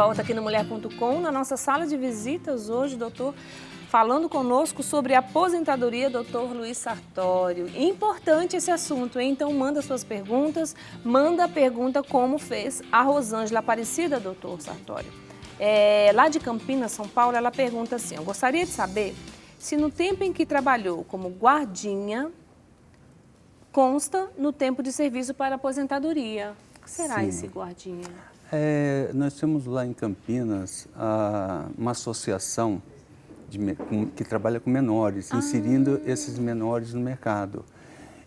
volta aqui no Mulher.com, na nossa sala de visitas hoje, doutor, falando conosco sobre aposentadoria, doutor Luiz Sartório. Importante esse assunto, hein? Então manda suas perguntas, manda a pergunta como fez a Rosângela Aparecida, doutor Sartório. Lá de Campinas, São Paulo, ela pergunta assim, eu gostaria de saber se no tempo em que trabalhou como guardinha, consta no tempo de serviço para aposentadoria. O que será esse guardinha? Nós temos lá em Campinas uma associação que trabalha com menores, inserindo esses menores no mercado.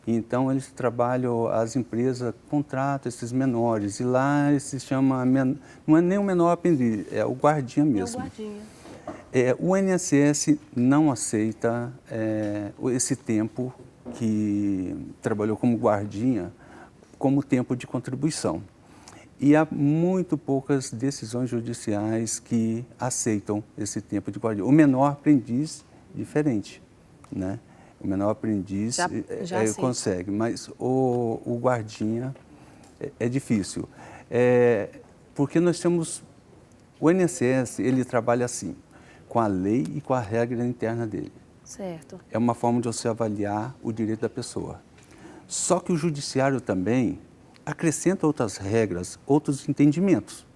Então, eles trabalham, as empresas contratam esses menores, e lá se chama, não é nem o menor aprendiz, é o guardinha mesmo. É o guardinha. O INSS não aceita esse tempo que trabalhou como guardinha como tempo de contribuição. E há muito poucas decisões judiciais que aceitam esse tempo de guardião. O menor aprendiz, diferente, né? O menor aprendiz já consegue, mas o guardinha é difícil. Porque nós temos... O INSS, ele trabalha assim, com a lei e com a regra interna dele. Certo. É uma forma de você avaliar o direito da pessoa. Só que o judiciário também acrescenta outras regras, outros entendimentos.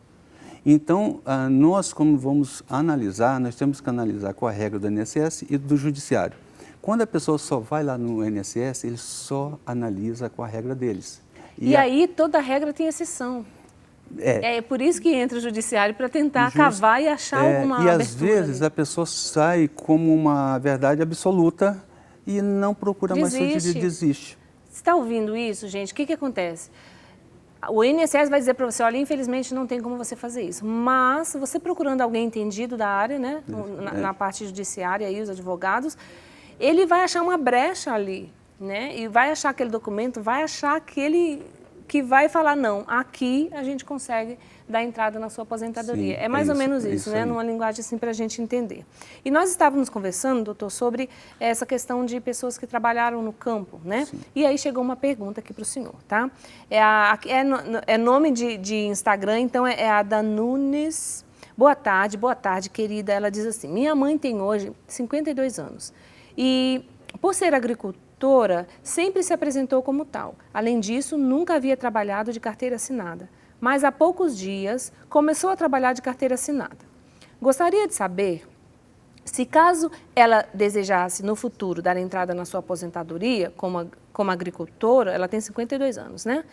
Então, nós, como vamos analisar, nós temos que analisar com a regra do INSS e do judiciário. Quando a pessoa só vai lá no INSS, ele só analisa com a regra deles. E aí toda regra tem exceção. É por isso que entra o judiciário, para tentar cavar e achar alguma abertura. E às vezes a pessoa sai como uma verdade absoluta e não procura mais ser desiste. Você está ouvindo isso, gente? O que acontece? O INSS vai dizer para você, olha, infelizmente não tem como você fazer isso. Mas você procurando alguém entendido da área, né, na parte judiciária, aí, os advogados, ele vai achar uma brecha ali, né? E vai achar aquele documento, vai achar aquele que vai falar, não, aqui a gente consegue dar entrada na sua aposentadoria. Sim, é mais ou menos isso, né? Numa linguagem assim para a gente entender. E nós estávamos conversando, doutor, sobre essa questão de pessoas que trabalharam no campo, né? Sim. E aí chegou uma pergunta aqui para o senhor, tá? É nome de Instagram, então é a da Nunes. Boa tarde, querida. Ela diz assim, minha mãe tem hoje 52 anos e, por ser agricultora, sempre se apresentou como tal. Além disso, nunca havia trabalhado de carteira assinada, mas há poucos dias começou a trabalhar de carteira assinada. Gostaria de saber se, caso ela desejasse no futuro dar entrada na sua aposentadoria como agricultora, ela tem 52 anos, né?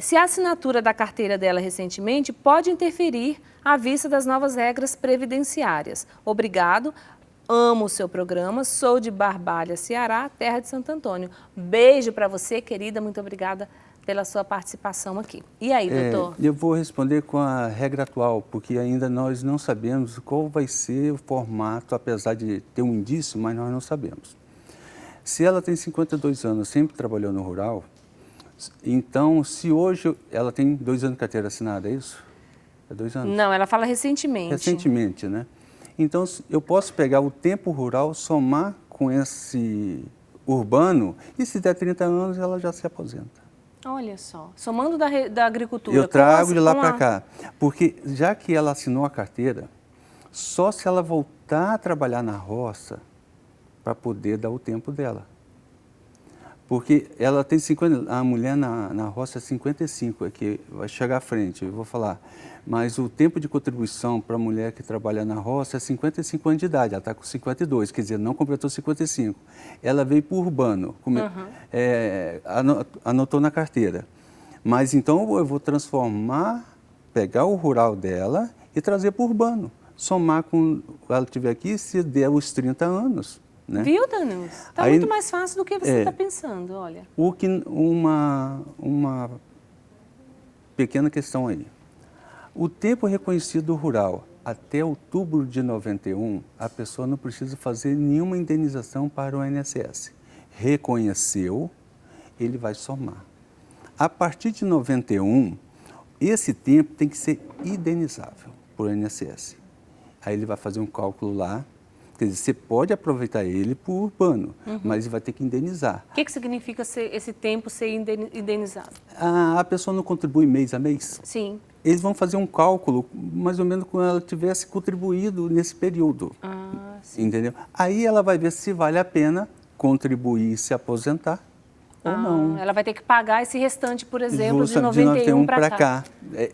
Se a assinatura da carteira dela recentemente pode interferir à vista das novas regras previdenciárias. Obrigado. Amo o seu programa, sou de Barbalha, Ceará, terra de Santo Antônio. Beijo para você, querida, muito obrigada pela sua participação aqui. E aí, doutor? Eu vou responder com a regra atual, porque ainda nós não sabemos qual vai ser o formato, apesar de ter um indício, mas nós não sabemos. Se ela tem 52 anos, sempre trabalhou no rural, então, se hoje ela tem 2 anos de carteira assinada, é isso? É 2 anos? Não, ela fala recentemente. Recentemente, né? Então, eu posso pegar o tempo rural, somar com esse urbano, e se der 30 anos, ela já se aposenta. Olha só, somando da agricultura. Eu trago de lá para cá, porque já que ela assinou a carteira, só se ela voltar a trabalhar na roça, para poder dar o tempo dela. Porque ela tem 50, a mulher na roça é 55, é que vai chegar à frente, eu vou falar. Mas o tempo de contribuição para a mulher que trabalha na roça é 55 anos de idade, ela está com 52, quer dizer, não completou 55. Ela veio para o urbano, anotou na carteira. Mas então eu vou transformar, pegar o rural dela e trazer para o urbano. Somar com ela estiver aqui, se der os 30 anos. Né? Viu, Danilo? Está muito mais fácil do que você está pensando, olha. Uma pequena questão aí. O tempo reconhecido rural, até outubro de 91, a pessoa não precisa fazer nenhuma indenização para o INSS. Reconheceu, ele vai somar. A partir de 91, esse tempo tem que ser indenizável por INSS. Aí ele vai fazer um cálculo lá. Quer dizer, você pode aproveitar ele para o urbano, mas vai ter que indenizar. O que significa esse tempo ser indenizado? A pessoa não contribui mês a mês? Sim. eles vão fazer um cálculo mais ou menos como ela tivesse contribuído nesse período. Entendeu? Aí ela vai ver se vale a pena contribuir e se aposentar ou não. Ela vai ter que pagar esse restante, por exemplo, de 91 de 91 para cá.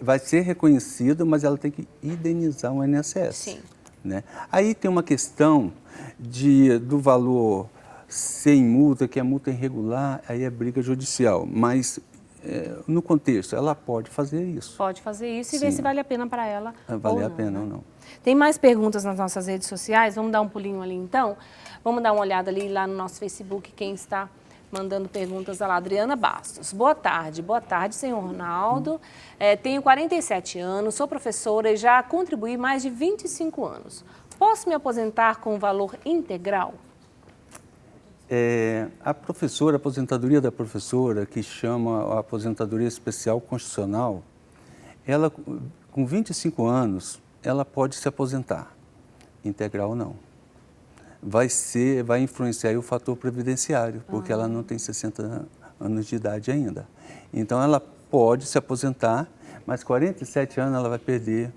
Vai ser reconhecido, mas ela tem que indenizar o INSS. Sim. Né? Aí tem uma questão do valor sem multa, que é multa irregular, aí é briga judicial. Mas, no contexto, ela pode fazer isso. Pode fazer isso e ver se vale a pena para ela Vale a pena ou não. Tem mais perguntas nas nossas redes sociais, vamos dar um pulinho ali então? Vamos dar uma olhada ali lá no nosso Facebook, quem está mandando perguntas lá. Adriana Bastos. Boa tarde, senhor Ronaldo. Tenho 47 anos, sou professora e já contribuí mais de 25 anos. Posso me aposentar com valor integral? A aposentadoria da professora, que chama a aposentadoria especial constitucional, ela com 25 anos, ela pode se aposentar, integral não. Vai influenciar aí o fator previdenciário, porque ela não tem 60 anos de idade ainda. Então, ela pode se aposentar, mas 47 anos ela vai perder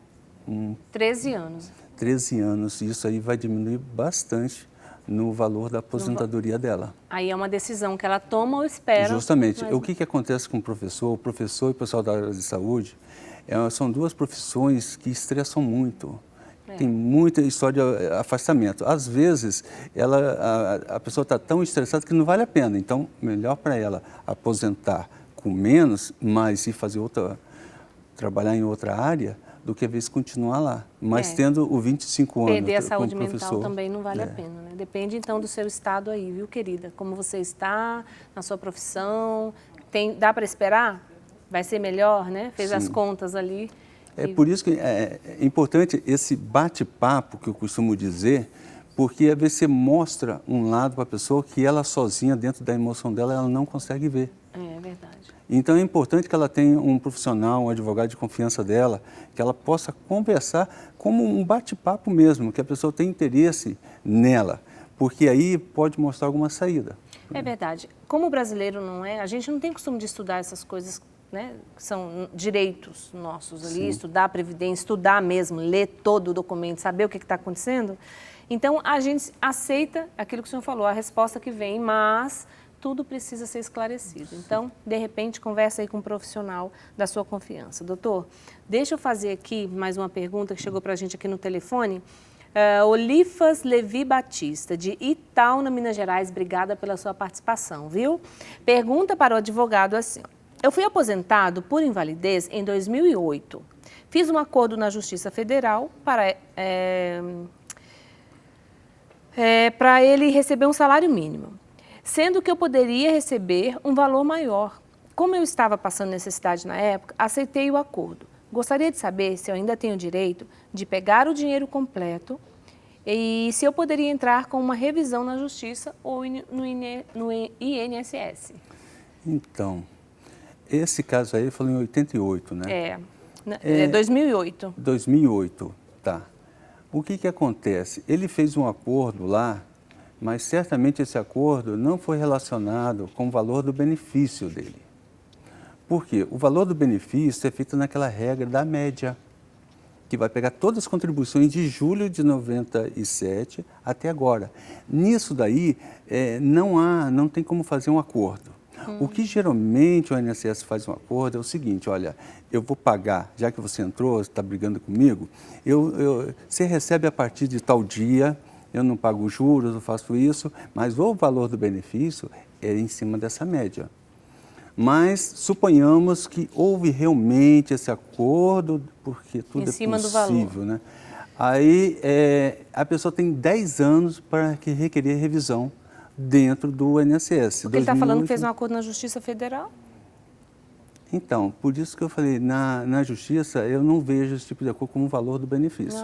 13 anos. 13 anos, e isso aí vai diminuir bastante no valor da aposentadoria dela. Aí é uma decisão que ela toma ou espera. Justamente. O que acontece com o professor e o pessoal da área de saúde, são duas profissões que estressam muito. Tem muita história de afastamento. Às vezes, a pessoa está tão estressada que não vale a pena. Então, melhor para ela aposentar com menos, mas ir fazer trabalhar em outra área, do que às vezes continuar lá. Mas tendo o 25 anos perder a saúde como professor, mental também não vale a pena, né? Depende então do seu estado aí, viu, querida? Como você está, na sua profissão, dá para esperar? Vai ser melhor, né? Fez as contas ali. Por isso que é importante esse bate-papo, que eu costumo dizer, porque às vezes você mostra um lado para a pessoa que ela sozinha, dentro da emoção dela, ela não consegue ver. É verdade. Então é importante que ela tenha um profissional, um advogado de confiança dela, que ela possa conversar como um bate-papo mesmo, que a pessoa tenha interesse nela, porque aí pode mostrar alguma saída. É verdade. Como o brasileiro não é, a gente não tem costume de estudar essas coisas, né, que são direitos nossos ali, estudar a Previdência, estudar mesmo, ler todo o documento, saber o que está acontecendo. Então, a gente aceita aquilo que o senhor falou, a resposta que vem, mas tudo precisa ser esclarecido. Então, de repente, conversa aí com um profissional da sua confiança. Doutor, deixa eu fazer aqui mais uma pergunta que chegou para a gente aqui no telefone. Olifas Levi Batista, de Itaúna, Minas Gerais, obrigada pela sua participação, viu? Pergunta para o advogado assim: eu fui aposentado por invalidez em 2008. Fiz um acordo na Justiça Federal para ele receber um salário mínimo, sendo que eu poderia receber um valor maior. Como eu estava passando necessidade na época, aceitei o acordo. Gostaria de saber se eu ainda tenho direito de pegar o dinheiro completo e se eu poderia entrar com uma revisão na Justiça ou no INSS. Então, esse caso aí falou em 88, né? 2008. 2008, tá. O que acontece? Ele fez um acordo lá, mas certamente esse acordo não foi relacionado com o valor do benefício dele. Por quê? O valor do benefício é feito naquela regra da média, que vai pegar todas as contribuições de julho de 97 até agora. Nisso daí, não tem como fazer um acordo. O que geralmente o INSS faz um acordo é o seguinte: olha, eu vou pagar, já que você entrou, está brigando comigo, você recebe a partir de tal dia, eu não pago juros, eu faço isso, mas o valor do benefício é em cima dessa média. Mas suponhamos que houve realmente esse acordo, porque tudo é possível, do valor, né? Aí a pessoa tem 10 anos para requerer revisão dentro do INSS. Porque ele está falando que fez um acordo na Justiça Federal? Então, por isso que eu falei, na Justiça eu não vejo esse tipo de acordo como o valor do benefício.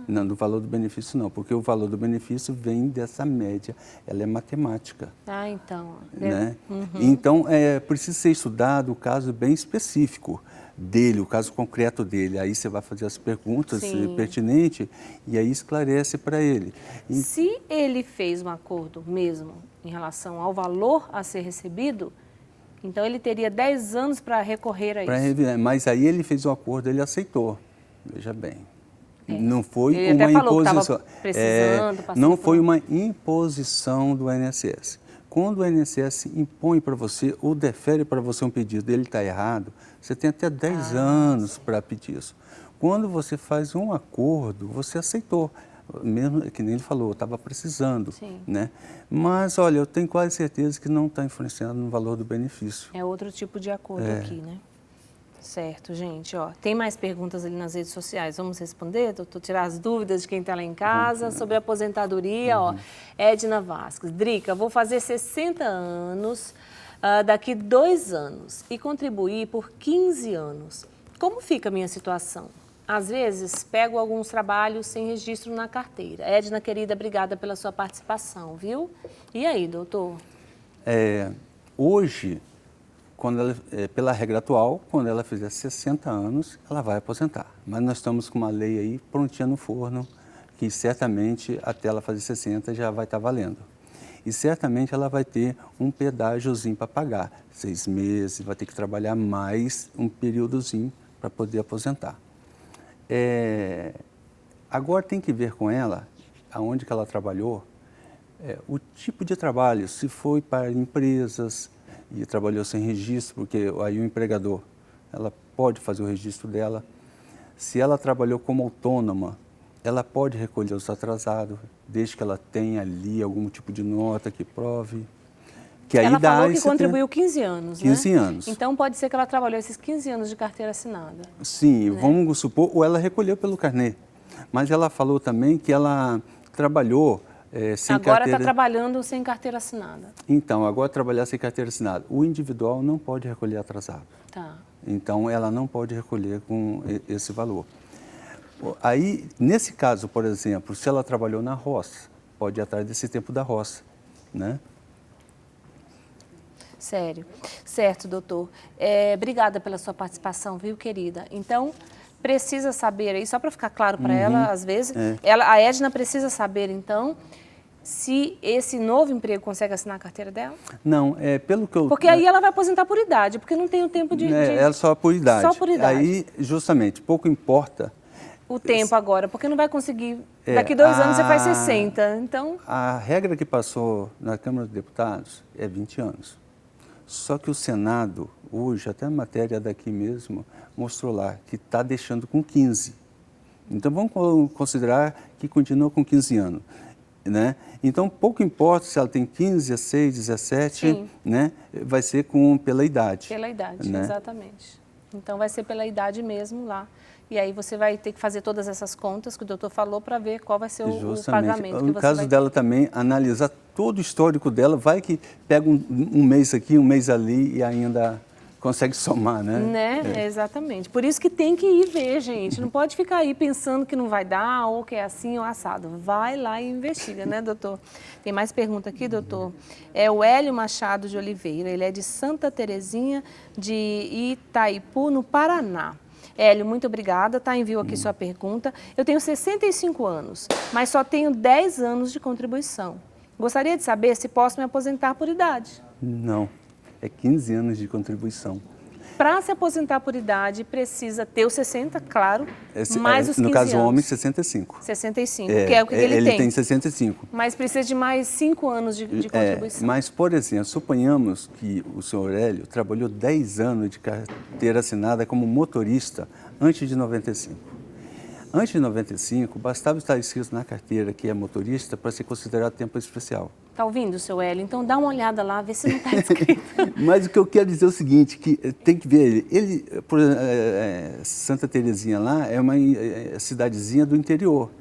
Não, do valor do benefício não, porque o valor do benefício vem dessa média, ela é matemática. Então. Né? Então, precisa ser estudado o caso bem específico dele, o caso concreto dele. Aí você vai fazer as perguntas pertinentes e aí esclarece para ele. Se ele fez um acordo mesmo em relação ao valor a ser recebido, Então, ele teria 10 anos para recorrer a isso. Mas aí ele fez um acordo, ele aceitou. Veja bem. Não foi ele uma imposição. Não foi por... uma imposição do INSS. Quando o INSS impõe para você ou defere para você um pedido, ele está errado, você tem até 10 anos para pedir isso. Quando você faz um acordo, você aceitou. Mesmo que nem ele falou, estava precisando, né? Mas, olha, eu tenho quase certeza que não está influenciando no valor do benefício. É outro tipo de acordo aqui, né? Certo, gente. Ó, tem mais perguntas ali nas redes sociais. Vamos responder, doutor? Tirar as dúvidas de quem está lá em casa sobre a aposentadoria. Ó, Edna Vasques. Drica, vou fazer 60 anos daqui 2 anos e contribuir por 15 anos. Como fica a minha situação? Às vezes, pego alguns trabalhos sem registro na carteira. Edna, querida, obrigada pela sua participação, viu? E aí, doutor? Hoje, pela regra atual, quando ela fizer 60 anos, ela vai aposentar. Mas nós estamos com uma lei aí prontinha no forno, que certamente até ela fazer 60 já vai estar valendo. E certamente ela vai ter um pedágiozinho para pagar. 6 meses, vai ter que trabalhar mais um períodozinho para poder aposentar. Agora tem que ver com ela, aonde que ela trabalhou, o tipo de trabalho, se foi para empresas e trabalhou sem registro, porque aí o empregador, ela pode fazer o registro dela. Se ela trabalhou como autônoma, ela pode recolher os atrasados, desde que ela tenha ali algum tipo de nota que prove. Que aí ela dá falou que contribuiu 15 anos, 15 né? anos. Então, pode ser que ela trabalhou esses 15 anos de carteira assinada. Sim, né? Vamos supor, ou ela recolheu pelo carnê. Mas ela falou também que ela trabalhou sem agora carteira... está trabalhando sem carteira assinada. Então, agora trabalhar sem carteira assinada. O individual não pode recolher atrasado. Tá. Então, ela não pode recolher com esse valor. Aí, nesse caso, por exemplo, se ela trabalhou na roça, pode ir atrás desse tempo da roça, né? Sério. Certo, doutor. Obrigada pela sua participação, viu, querida? Então, precisa saber aí, só para ficar claro para ela, às vezes, a Edna precisa saber, então, se esse novo emprego consegue assinar a carteira dela? Não, pelo que eu... Porque aí ela vai aposentar por idade, porque não tem o tempo de... É só por idade. Só por idade. Aí, justamente, pouco importa... O tempo agora, porque não vai conseguir... Daqui 2 anos você faz 60, então... A regra que passou na Câmara dos Deputados é 20 anos. Só que o Senado, hoje, até a matéria daqui mesmo, mostrou lá que está deixando com 15. Então, vamos considerar que continua com 15 anos. Né? Então, pouco importa se ela tem 15, 16, 17, né? Vai ser pela idade. Pela idade, né? Exatamente. Então, vai ser pela idade mesmo lá. E aí você vai ter que fazer todas essas contas que o doutor falou para ver qual vai ser o pagamento que você No caso vai dela também, analisar todo o histórico dela, vai que pega um mês aqui, um mês ali e ainda consegue somar, né? Exatamente. Por isso que tem que ir ver, gente. Não pode ficar aí pensando que não vai dar ou que é assim ou assado. Vai lá e investiga, né, doutor? Tem mais pergunta aqui, doutor? É o Hélio Machado de Oliveira. Ele é de Santa Terezinha de Itaipu, no Paraná. Hélio, muito obrigada, enviou aqui sua pergunta. Eu tenho 65 anos, mas só tenho 10 anos de contribuição. Gostaria de saber se posso me aposentar por idade. Não, é 15 anos de contribuição. Para se aposentar por idade, precisa ter os 60, claro, mais os 15 anos. No caso, o homem, 65. 65, que é o que ele tem. Ele tem 65. Mas precisa de mais 5 anos de contribuição. Mas, por exemplo, suponhamos que o senhor Hélio trabalhou 10 anos de carteira assinada como motorista antes de 95. Antes de 95, bastava estar escrito na carteira que é motorista para ser considerado tempo especial. Está ouvindo, seu Hélio? Então dá uma olhada lá, vê se não está escrito. Mas o que eu quero dizer é o seguinte, que tem que ver ele por Santa Terezinha lá é uma cidadezinha do interior.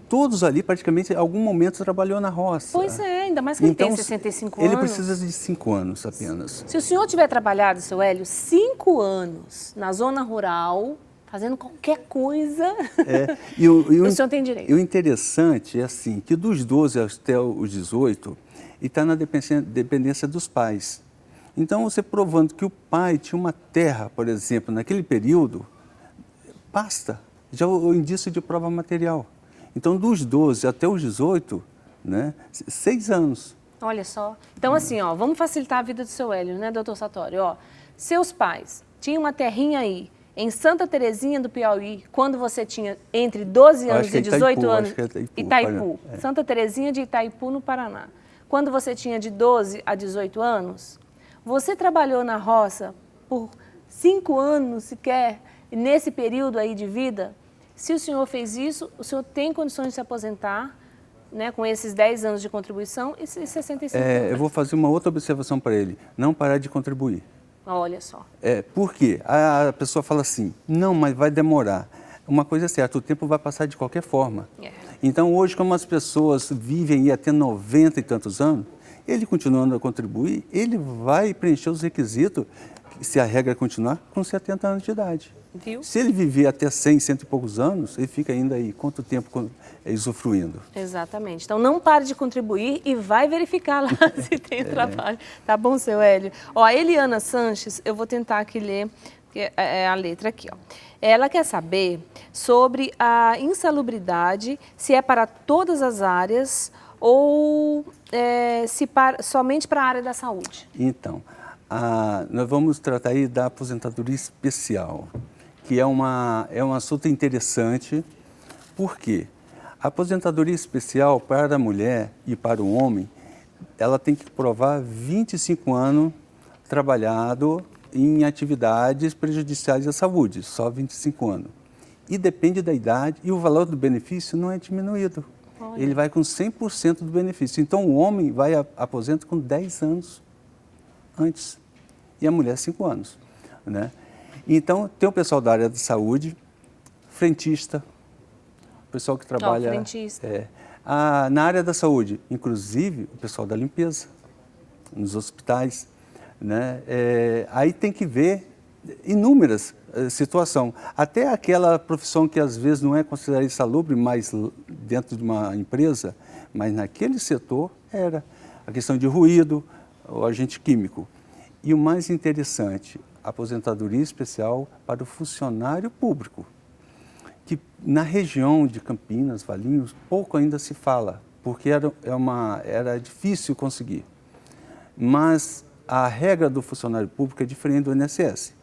Todos ali, praticamente, em algum momento trabalhou na roça. Pois é, ainda mais que ele tem 65 anos. Ele precisa de 5 anos apenas. Se o senhor tiver trabalhado, seu Hélio, 5 anos na zona rural, fazendo qualquer coisa, o senhor tem direito. E o interessante é assim, que dos 12 até os 18, ele está na dependência dos pais. Então, você provando que o pai tinha uma terra, por exemplo, naquele período, basta, já o indício de prova material. Então, dos 12 até os 18, né, 6 anos. Olha só. Então, assim, ó, vamos facilitar a vida do seu Hélio, né, doutor Sartori? Ó, seus pais tinham uma terrinha aí, em Santa Terezinha do Piauí, quando você tinha entre 12 anos e 18 anos. Acho que é Itaipu. Santa Terezinha de Itaipu, no Paraná. Quando você tinha de 12 a 18 anos, você trabalhou na roça por 5 anos sequer, nesse período aí de vida. Se o senhor fez isso, o senhor tem condições de se aposentar, né, com esses 10 anos de contribuição e 65 anos. Eu vou fazer uma outra observação para ele, não parar de contribuir. Olha só. Por quê? A pessoa fala assim, não, mas vai demorar. Uma coisa é certa, o tempo vai passar de qualquer forma. Então, hoje, como as pessoas vivem até 90 e tantos anos, ele continuando a contribuir, ele vai preencher os requisitos, se a regra continuar, com 70 anos de idade. Viu? Se ele viver até 100, cento e poucos anos, ele fica ainda aí, quanto tempo usufruindo? Exatamente. Então, não pare de contribuir e vai verificar lá se tem trabalho. Tá bom, seu Hélio? Ó, a Eliana Sanches, eu vou tentar aqui ler a letra aqui, ó. Ela quer saber sobre a insalubridade, se é para todas as áreas ou somente para a área da saúde. Então, nós vamos tratar aí da aposentadoria especial, que é um assunto interessante. Por quê? A aposentadoria especial para a mulher e para o homem, ela tem que provar 25 anos trabalhado em atividades prejudiciais à saúde, só 25 anos. E depende da idade e o valor do benefício não é diminuído. Olha. Ele vai com 100% do benefício. Então, o homem vai aposenta com 10 anos antes e a mulher 5 anos. Né? Então, tem o pessoal da área da saúde, frentista, o pessoal que trabalha... frentista. Na área da saúde, inclusive o pessoal da limpeza, nos hospitais. Né? Aí tem que ver inúmeras situações. Até aquela profissão que às vezes não é considerada insalubre, mas dentro de uma empresa, mas naquele setor era a questão de ruído, o agente químico. E o mais interessante, a aposentadoria especial para o funcionário público, que na região de Campinas, Valinhos, pouco ainda se fala, porque era difícil conseguir. Mas a regra do funcionário público é diferente do INSS.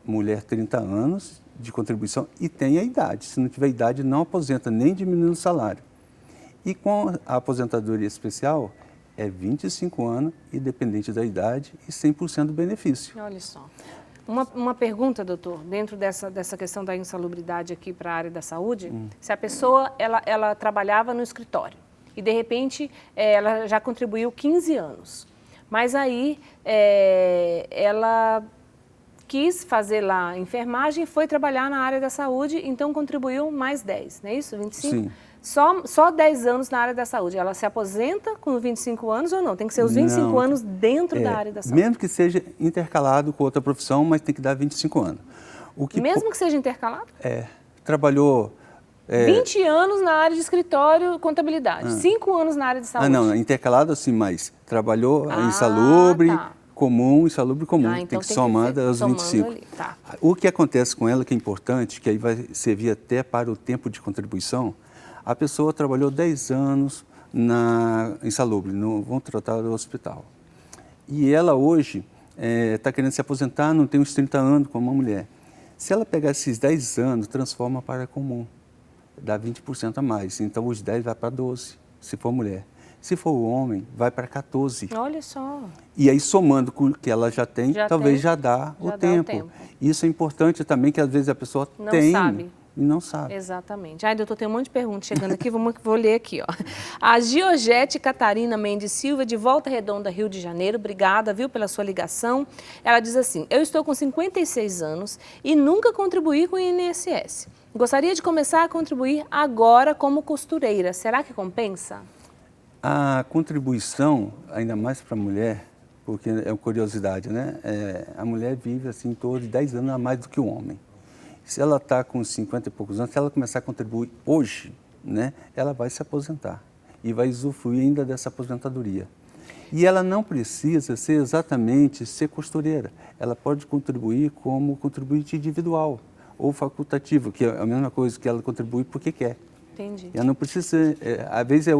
Mulher 30 anos de contribuição e tem a idade. Se não tiver idade, não aposenta, nem diminui o salário. E com a aposentadoria especial, é 25 anos, independente da idade, e 100% do benefício. Olha só. Uma pergunta, doutor, dentro dessa questão da insalubridade aqui para a área da saúde, se a pessoa ela trabalhava no escritório e, de repente, ela já contribuiu 15 anos, mas aí ela quis fazer lá enfermagem e foi trabalhar na área da saúde, então contribuiu mais 10, não é isso? 25? Sim. Só 10 anos na área da saúde. Ela se aposenta com 25 anos ou não? Tem que ser os 25 anos dentro da área da saúde. Mesmo que seja intercalado com outra profissão, mas tem que dar 25 anos. Mesmo que seja intercalado? Trabalhou... 20 anos na área de escritório, contabilidade. 5 anos na área de saúde. Não, intercalado assim, mas trabalhou insalubre, comum, insalubre comum. Então tem que somar aos 25. Ali. Tá. O que acontece com ela, que é importante, que aí vai servir até para o tempo de contribuição, a pessoa trabalhou 10 anos na insalubre, vamos tratar do hospital. E ela hoje está querendo se aposentar, não tem uns 30 anos como uma mulher. Se ela pegar esses 10 anos, transforma para comum, dá 20% a mais. Então, os 10 vai para 12, se for mulher. Se for o homem, vai para 14. Olha só. E aí, somando com o que ela já tem, talvez já dá o tempo. Isso é importante também, que às vezes a pessoa tem... sabe. E não sabe. Exatamente. Ai, doutor, tem um monte de perguntas chegando aqui, vou ler aqui, ó. A Giorgete Catarina Mendes Silva, de Volta Redonda, Rio de Janeiro, obrigada, viu, pela sua ligação. Ela diz assim, eu estou com 56 anos e nunca contribuí com o INSS. Gostaria de começar a contribuir agora como costureira. Será que compensa? A contribuição, ainda mais para a mulher, porque é uma curiosidade, né? A mulher vive assim, em torno de 10 anos a mais do que o homem. Se ela está com 50 e poucos anos, se ela começar a contribuir hoje, né, ela vai se aposentar e vai usufruir ainda dessa aposentadoria. E ela não precisa ser costureira. Ela pode contribuir como contribuinte individual ou facultativo, que é a mesma coisa, que ela contribui porque quer. Entendi. Ela não precisa ser, às vezes é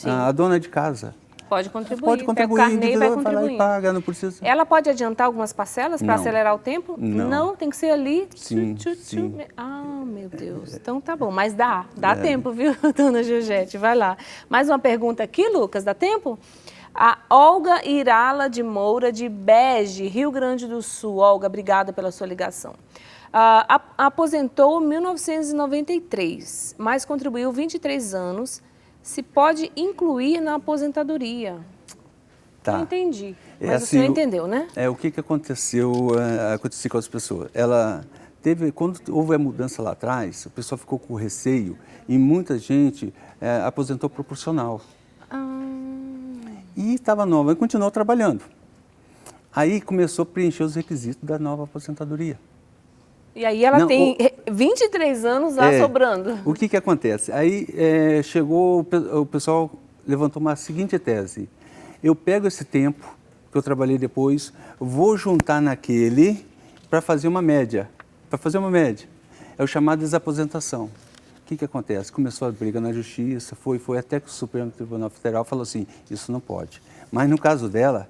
a dona de casa. Pode contribuir. Pode contribuir, Pega o carnê e vai vai lá e contribuindo. paga, não precisa. Ela pode adiantar algumas parcelas para Não. acelerar o tempo? Não. Tem que ser ali. Sim, sim. Ah, meu Deus. Então tá bom, mas dá tempo, viu, dona Georgette? Vai lá. Mais uma pergunta aqui, Lucas, dá tempo? A Olga Irala de Moura, de Bege, Rio Grande do Sul. Olga, obrigada pela sua ligação. Aposentou em 1993, mas contribuiu 23 anos. Se pode incluir na aposentadoria? Tá. Não entendi, mas Assim, o senhor entendeu, né? O que aconteceu com as pessoas? Quando houve a mudança lá atrás, o pessoal ficou com receio e muita gente aposentou proporcional. E estava nova e continuou trabalhando. Aí começou a preencher os requisitos da nova aposentadoria. E aí ela tem 23 anos lá sobrando. O que acontece? Aí chegou, o pessoal levantou uma seguinte tese. Eu pego esse tempo que eu trabalhei depois, vou juntar naquele para fazer uma média. É o chamado desaposentação. O que acontece? Começou a briga na justiça, foi até que o Supremo Tribunal Federal falou assim, isso não pode. Mas no caso dela,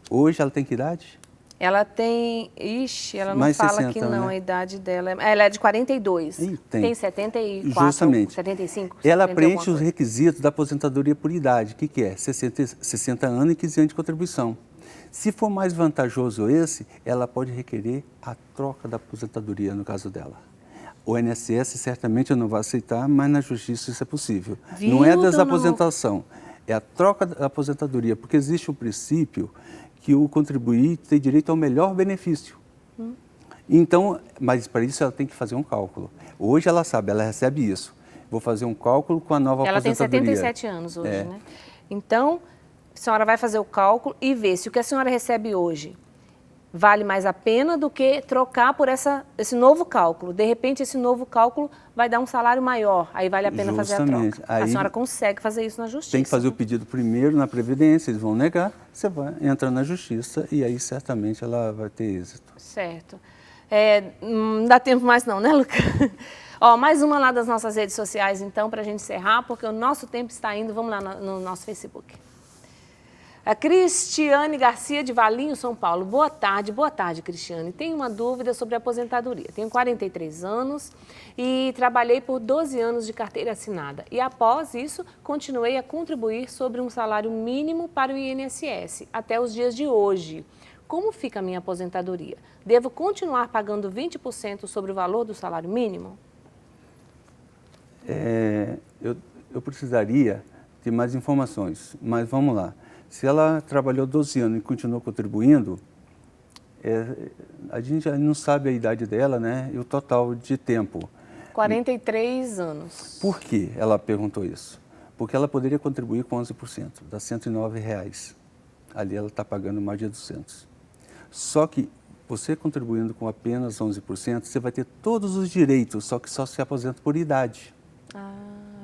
hoje ela tem que idade? Ela tem... Ixi, ela não Mais fala 60, que não, né? a idade dela. Ela é de 42. Tem 74, Justamente. 75? Ela 70 preenche os coisa. requisitos da aposentadoria por idade. O que é? 60 anos e 15 anos de contribuição. Se for mais vantajoso esse, ela pode requerer a troca da aposentadoria, no caso dela. O INSS certamente não vai aceitar, mas na justiça isso é possível. Viu, Não é dona desaposentação, é a troca da aposentadoria, porque existe o princípio que o contribuinte tem direito ao melhor benefício. Então, mas para isso ela tem que fazer um cálculo. Hoje ela sabe, ela recebe isso. Vou fazer um cálculo com a nova aposentadoria. Ela tem 77 anos hoje, né? Então, a senhora vai fazer o cálculo e ver se o que a senhora recebe hoje vale mais a pena do que trocar por esse novo cálculo. De repente, esse novo cálculo vai dar um salário maior, aí vale a pena fazer a troca. Aí, a senhora consegue fazer isso na justiça. Tem que fazer o pedido primeiro na Previdência, eles vão negar, você entra na justiça e aí certamente ela vai ter êxito. Certo. Não dá tempo mais não, né, Lucas? Mais uma lá das nossas redes sociais, então, para a gente encerrar, porque o nosso tempo está indo. Vamos lá no nosso Facebook. A Cristiane Garcia de Valinho, São Paulo. Boa tarde, Cristiane. Tenho uma dúvida sobre a aposentadoria. Tenho 43 anos e trabalhei por 12 anos de carteira assinada. E após isso, continuei a contribuir sobre um salário mínimo para o INSS até os dias de hoje. Como fica a minha aposentadoria? Devo continuar pagando 20% sobre o valor do salário mínimo? Eu precisaria ter mais informações, mas vamos lá. Se ela trabalhou 12 anos e continuou contribuindo, a gente já não sabe a idade dela, né? E o total de tempo. 43 anos. Por que ela perguntou isso? Porque ela poderia contribuir com 11%, dá R$ 109. Ali ela está pagando mais de 200. Só que você contribuindo com apenas 11%, você vai ter todos os direitos, só que só se aposenta por idade.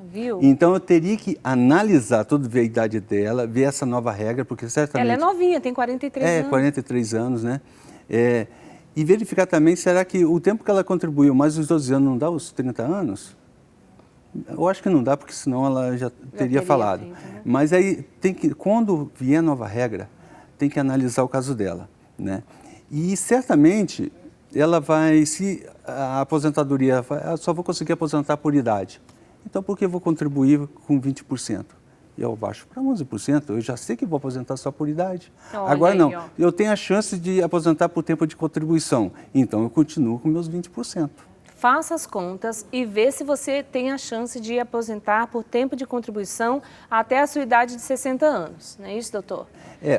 Viu? Então eu teria que analisar ver a idade dela, ver essa nova regra, porque certamente... Ela é novinha, tem 43 anos. 43 anos, né? E verificar também, será que o tempo que ela contribuiu mais os 12 anos não dá os 30 anos? Eu acho que não dá, porque senão ela já teria falado. Feito, né? Mas aí, quando vier a nova regra, tem que analisar o caso dela, né? E certamente ela vai, se a aposentadoria, eu só vou conseguir aposentar por idade. Então, por que eu vou contribuir com 20%? E eu baixo para 11%, eu já sei que vou aposentar só por idade. Agora não, eu tenho a chance de aposentar por tempo de contribuição, então eu continuo com meus 20%. Faça as contas e vê se você tem a chance de aposentar por tempo de contribuição até a sua idade de 60 anos. Não é isso, doutor?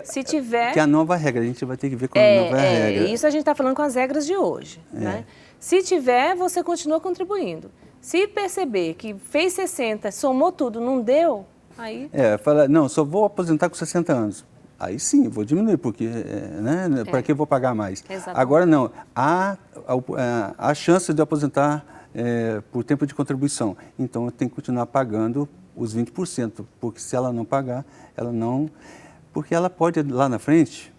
Se tiver... Que é a nova regra, a gente vai ter que ver com a nova regra. Isso a gente está falando com as regras de hoje. Né? Se tiver, você continua contribuindo. Se perceber que fez 60, somou tudo, não deu, aí... Fala, não, só vou aposentar com 60 anos. Aí sim, eu vou diminuir, porque, né, para que eu vou pagar mais? Exatamente. Agora não, há a chance de aposentar por tempo de contribuição. Então eu tenho que continuar pagando os 20%, porque se ela não pagar, ela não... Porque ela pode lá na frente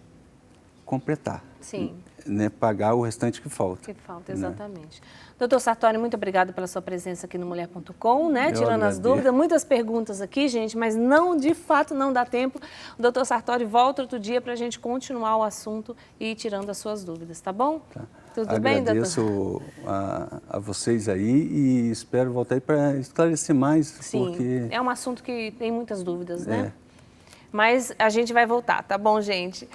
completar. Sim. né, pagar o restante que falta. Que falta, exatamente. Doutor Sartori, muito obrigado pela sua presença aqui no Mulher.com, né? Tirando as dúvidas, muitas perguntas aqui, gente, mas não, de fato, não dá tempo. O doutor Sartori volta outro dia para a gente continuar o assunto e ir tirando as suas dúvidas, tá bom? Tá. Tudo bem, doutor? Agradeço a vocês aí e espero voltar aí para esclarecer mais. Sim, porque é um assunto que tem muitas dúvidas, né? Mas a gente vai voltar, tá bom, gente?